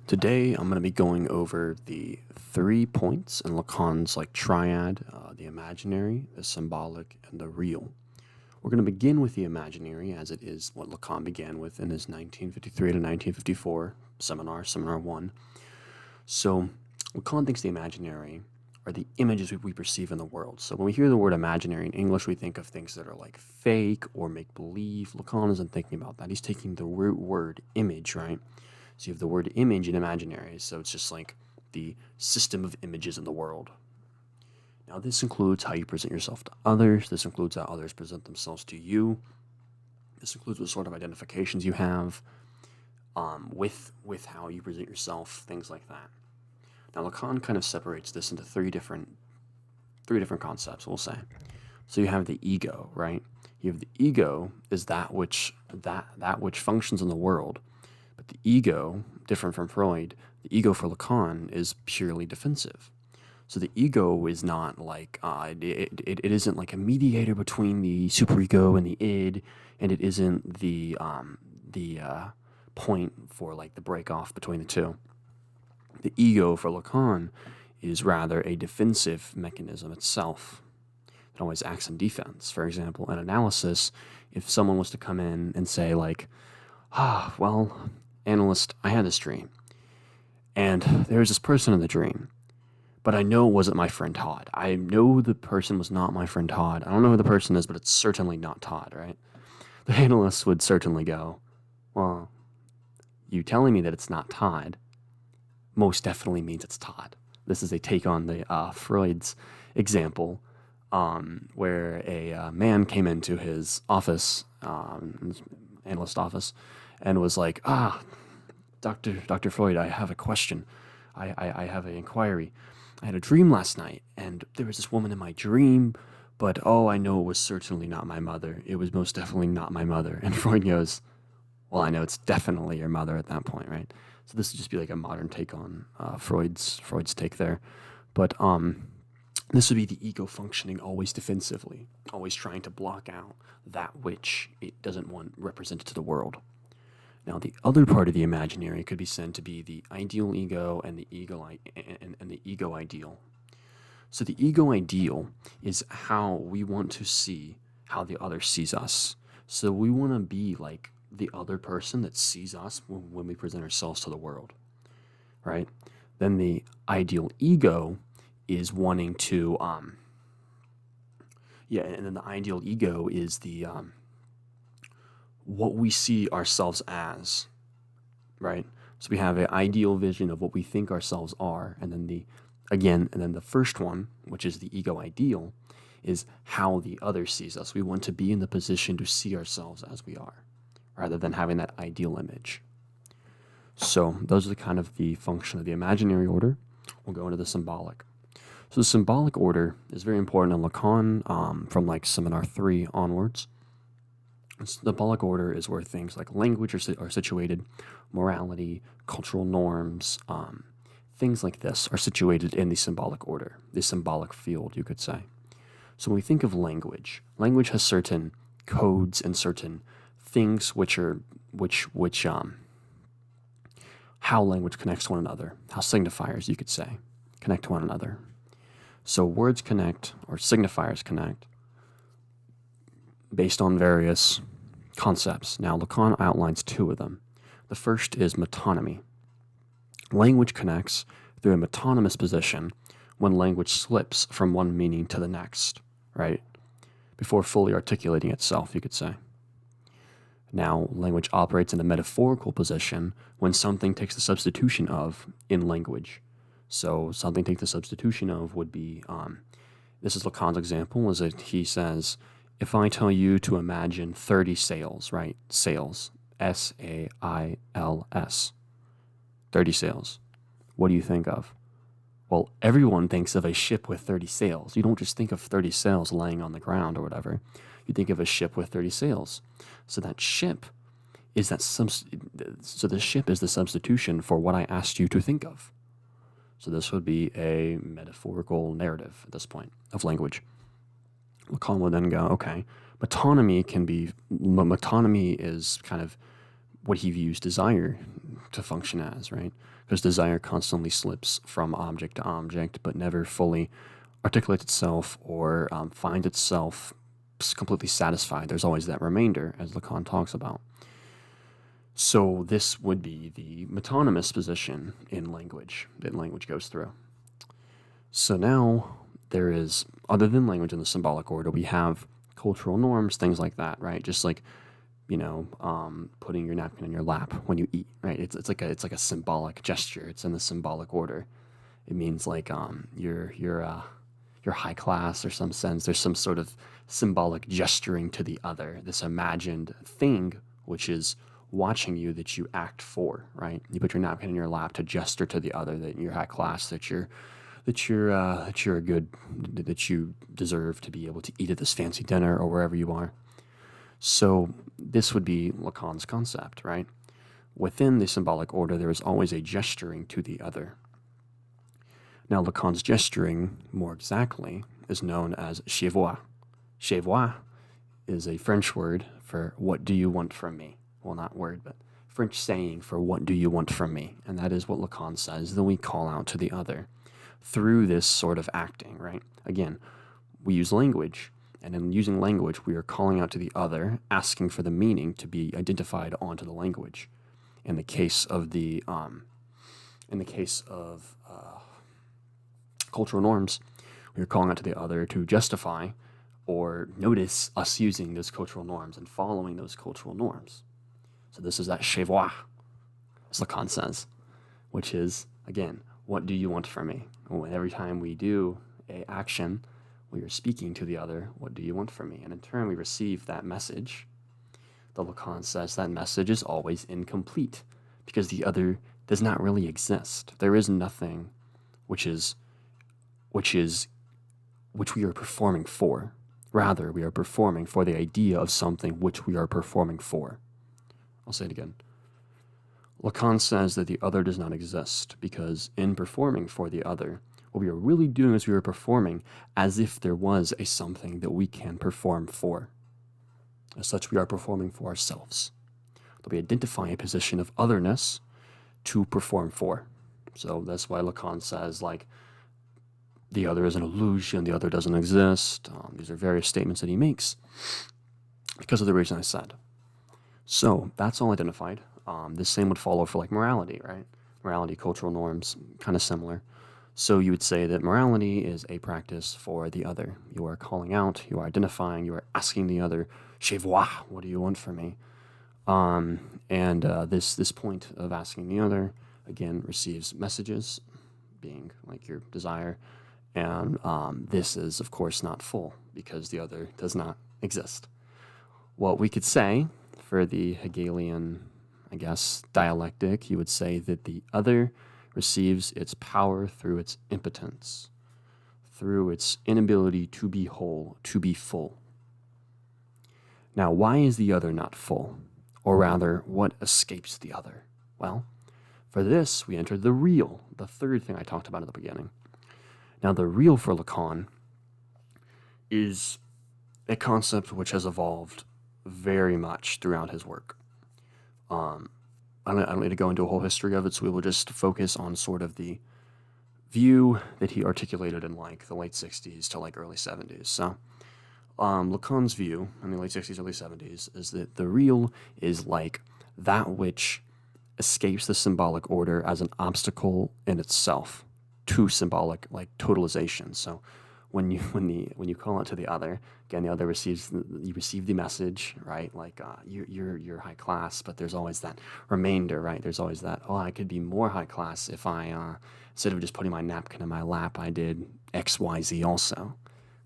Today, I'm going to be going over the 3 points in Lacan's triad, the imaginary, the symbolic, and the real. We're going to begin with the imaginary, as it is what Lacan began with in his 1953 to 1954 Seminar 1. So, Lacan thinks the imaginary are the images we perceive in the world. So, when we hear the word imaginary in English, we think of things that are like fake or make believe. Lacan isn't thinking about that. He's taking the root word image, right? So you have the word image and imaginary, so it's just like the system of images in the world. Now this includes how you present yourself to others, this includes how others present themselves to you, this includes what sort of identifications you have with how you present yourself, things like that. Now Lacan kind of separates this into three different concepts, we'll say. So you have the ego, right? You have the ego is that which functions in the world. But the ego, different from Freud, the ego for Lacan is purely defensive. So the ego is not like, it isn't like a mediator between the superego and the id, and it isn't the point for like the break off between the two. The ego for Lacan is rather a defensive mechanism itself. It always acts in defense. For example, in analysis, if someone was to come in and say like, analyst, I had this dream, and there was this person in the dream, but I know it wasn't my friend Todd. I know the person was not my friend Todd. I don't know who the person is, but it's certainly not Todd, right? The analyst would certainly go, well, you telling me that it's not Todd most definitely means it's Todd. This is a take on the Freud's example, where a man came into his office, his analyst office, and was like, Dr. Freud, I have a question. I have an inquiry. I had a dream last night, and there was this woman in my dream, but I know it was certainly not my mother. It was most definitely not my mother. And Freud goes, well, I know it's definitely your mother at that point, right? So this would just be like a modern take on Freud's take there. But this would be the ego functioning always defensively, always trying to block out that which it doesn't want represented to the world. Now, the other part of the imaginary could be said to be the ideal ego and the ego ideal. So the ego ideal is how we want to see how the other sees us. So we want to be like the other person that sees us when we present ourselves to the world, right? Then the ideal ego is wanting to, and then the ideal ego is the what we see ourselves as, right? So we have an ideal vision of what we think ourselves are, and then the first one, which is the ego ideal, is how the other sees us. We want to be in the position to see ourselves as we are, rather than having that ideal image. So those are kind of the function of the imaginary order. We'll go into the symbolic. So the symbolic order is very important in Lacan, from like Seminar 3 onwards. The symbolic order is where things like language are situated, morality, cultural norms, things like this are situated in the symbolic order, the symbolic field, you could say. So when we think of language has certain codes and certain things how language connects to one another, how signifiers, you could say, connect to one another. So words connect, or signifiers connect, based on various concepts. Now, Lacan outlines two of them. The first is metonymy. Language connects through a metonymous position when language slips from one meaning to the next, right? Before fully articulating itself, you could say. Now, language operates in a metaphorical position when something takes the substitution of in language. So something takes the substitution of would be, this is Lacan's example, is that he says, if I tell you to imagine 30 sails, right? Sails, S-A-I-L-S, 30 sails. What do you think of? Well, everyone thinks of a ship with 30 sails. You don't just think of 30 sails laying on the ground or whatever. You think of a ship with 30 sails. So that ship is the ship is the substitution for what I asked you to think of. So this would be a metaphorical narrative at this point of language. Lacan would then go, okay, metonymy is kind of what he views desire to function as, right? Because desire constantly slips from object to object, but never fully articulates itself or finds itself completely satisfied. There's always that remainder, as Lacan talks about. So this would be the metonymous position in language that language goes through. So now there is, other than language in the symbolic order, we have cultural norms, things like that, right? Just like, putting your napkin in your lap when you eat, right? It's like a symbolic gesture. It's in the symbolic order. It means like you're high class or some sense. There's some sort of symbolic gesturing to the other, this imagined thing which is watching you that you act for, right? You put your napkin in your lap to gesture to the other that you're high class, that you deserve to be able to eat at this fancy dinner or wherever you are. So this would be Lacan's concept, right? Within the symbolic order, there is always a gesturing to the other. Now, Lacan's gesturing, more exactly, is known as chevoir. Chevoir is a French word for what do you want from me? Well, not word, but French saying for what do you want from me? And that is what Lacan says that we call out to the other through this sort of acting, right? Again, we use language, and in using language, we are calling out to the other, asking for the meaning to be identified onto the language. In the case of cultural norms, we are calling out to the other to justify or notice us using those cultural norms and following those cultural norms. So this is that chevoir, as Lacan says, which is, again, what do you want from me? Well, every time we do an action, we are speaking to the other, what do you want from me? And in turn, we receive that message. The Lacan says that message is always incomplete because the other does not really exist. There is nothing which we are performing for. Rather, we are performing for the idea of something which we are performing for. I'll say it again. Lacan says that the other does not exist because in performing for the other, what we are really doing is we are performing as if there was a something that we can perform for. As such, we are performing for ourselves. That we identify a position of otherness to perform for. So that's why Lacan says, like, the other is an illusion, the other doesn't exist. These are various statements that he makes because of the reason I said. So that's all identified. The same would follow for like morality, right? Morality, cultural norms, kind of similar. So you would say that morality is a practice for the other. You are calling out, you are identifying, you are asking the other, chevoir, what do you want from me? This point of asking the other, again, receives messages, being like your desire. And this is, of course, not full because the other does not exist. What we could say for the Hegelian, I guess, dialectic, you would say that the other receives its power through its impotence, through its inability to be whole, to be full. Now, why is the other not full? Or rather, what escapes the other? Well, for this, we enter the real, the third thing I talked about at the beginning. Now, the real for Lacan is a concept which has evolved very much throughout his work. I don't need to go into a whole history of it, so we will just focus on sort of the view that he articulated in like the late 60s to like early 70s. So Lacan's view in the late 60s, early 70s is that the real is like that which escapes the symbolic order as an obstacle in itself to symbolic like totalization. So when you call out to the other, again, the other receive the message, right? Like you're high class, but there's always that remainder, right? There's always that, oh, I could be more high class if I instead of just putting my napkin in my lap, I did X, Y, Z also.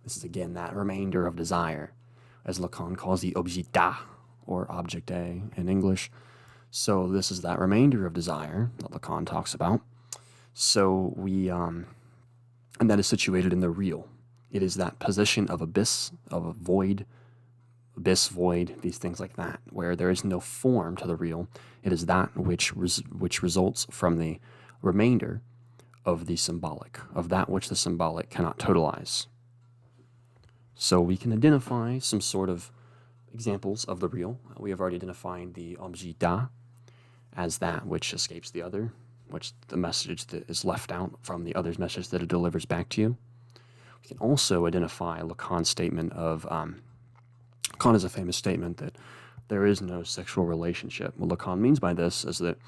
This is again that remainder of desire, as Lacan calls the objet d'A, or object A in English. So this is that remainder of desire that Lacan talks about. So and that is situated in the real. It is that position of abyss, of a void, abyss, void, these things like that, where there is no form to the real. It is that which results from the remainder of the symbolic, of that which the symbolic cannot totalize. So we can identify some sort of examples of the real. We have already identified the objet d'A, as that which escapes the other, which the message that is left out from the other's message that it delivers back to you. We can also identify Lacan's statement of, Lacan has a famous statement that there is no sexual relationship. What Lacan means by this is that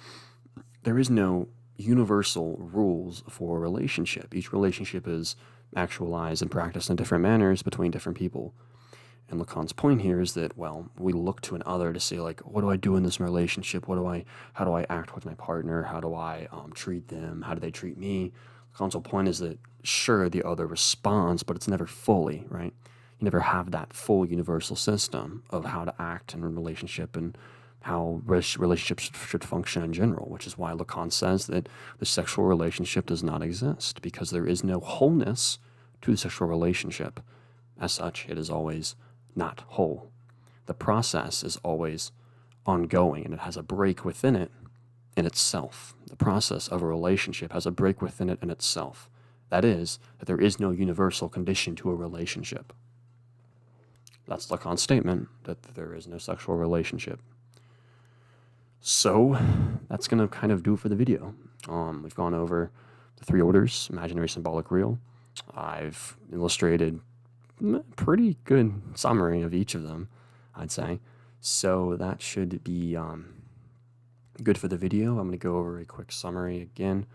there is no universal rules for a relationship. Each relationship is actualized and practiced in different manners between different people. And Lacan's point here is that, well, we look to an other to say, like, what do I do in this relationship? How do I act with my partner? How do I treat them? How do they treat me? Lacan's whole point is that, sure, the other responds, but it's never fully, right? You never have that full universal system of how to act in a relationship and how relationships should function in general, which is why Lacan says that the sexual relationship does not exist, because there is no wholeness to the sexual relationship. As such, it is always not whole. The process is always ongoing, and it has a break within it in itself. The process of a relationship has a break within it in itself. That is, that there is no universal condition to a relationship. That's Lacan's statement, that there is no sexual relationship. So that's going to kind of do it for the video. We've gone over the three orders: imaginary, symbolic, real. I've illustrated pretty good summary of each of them, I'd say. So that should be good for the video. I'm going to go over a quick summary again.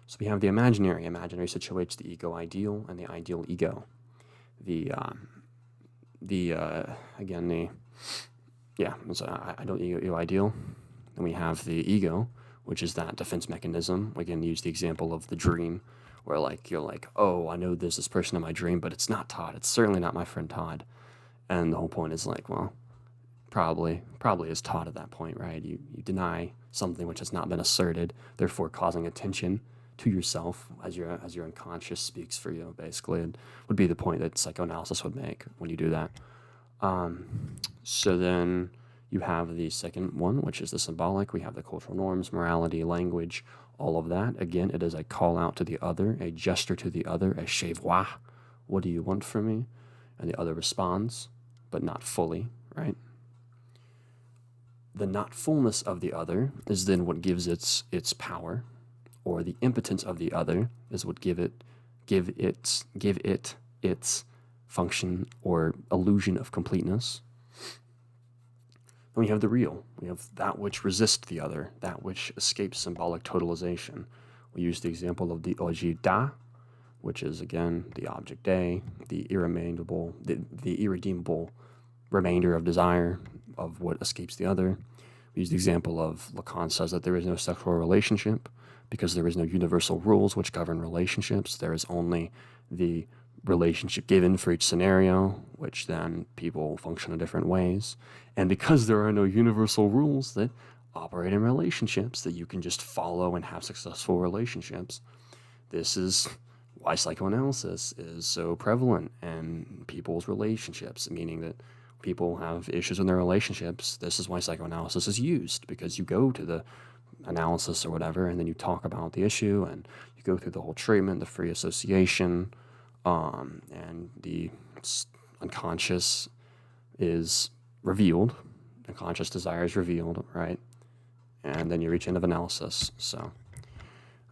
So we have the imaginary. Imaginary situates the ego ideal and the ideal ego. Ideal ego ideal. Then we have the ego, which is that defense mechanism. We can use the example of the dream, where you're like, oh, I know there's this person in my dream, but it's not Todd. It's certainly not my friend Todd. And the whole point is like, well, probably is Todd at that point, right? You deny something which has not been asserted, therefore causing attention to yourself as your unconscious speaks for you, basically. It would be the point that psychoanalysis would make when you do that. So then you have the second one, which is the symbolic. We have the cultural norms, morality, language, all of that. Again, it is a call out to the other, a gesture to the other, a che vois. What do you want from me? And the other responds, but not fully, right? The not fullness of the other is then what gives its power, or the impotence of the other is what give it its function or illusion of completeness. Then we have the real. We have that which resists the other, that which escapes symbolic totalization. We use the example of the objet da, which is, again, the object A, the irredeemable remainder of desire of what escapes the other. We use the example of Lacan says that there is no sexual relationship because there is no universal rules which govern relationships. There is only the relationship given for each scenario, which then people function in different ways. And because there are no universal rules that operate in relationships that you can just follow and have successful relationships, this is why psychoanalysis is so prevalent in people's relationships, meaning that people have issues in their relationships. This is why psychoanalysis is used, because you go to the analysis or whatever, and then you talk about the issue, and you go through the whole treatment, the free association, and the unconscious is revealed, unconscious desire is revealed, right? And then you reach end of analysis. So,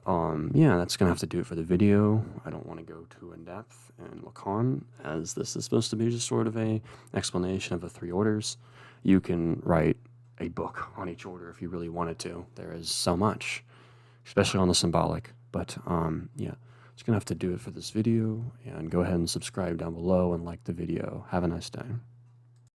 that's going to have to do it for the video. I don't want to go too in-depth in Lacan, as this is supposed to be just sort of a explanation of the three orders. You can write a book on each order if you really wanted to. There is so much, especially on the symbolic. But, it's going to have to do it for this video. And go ahead and subscribe down below and like the video. Have a nice day.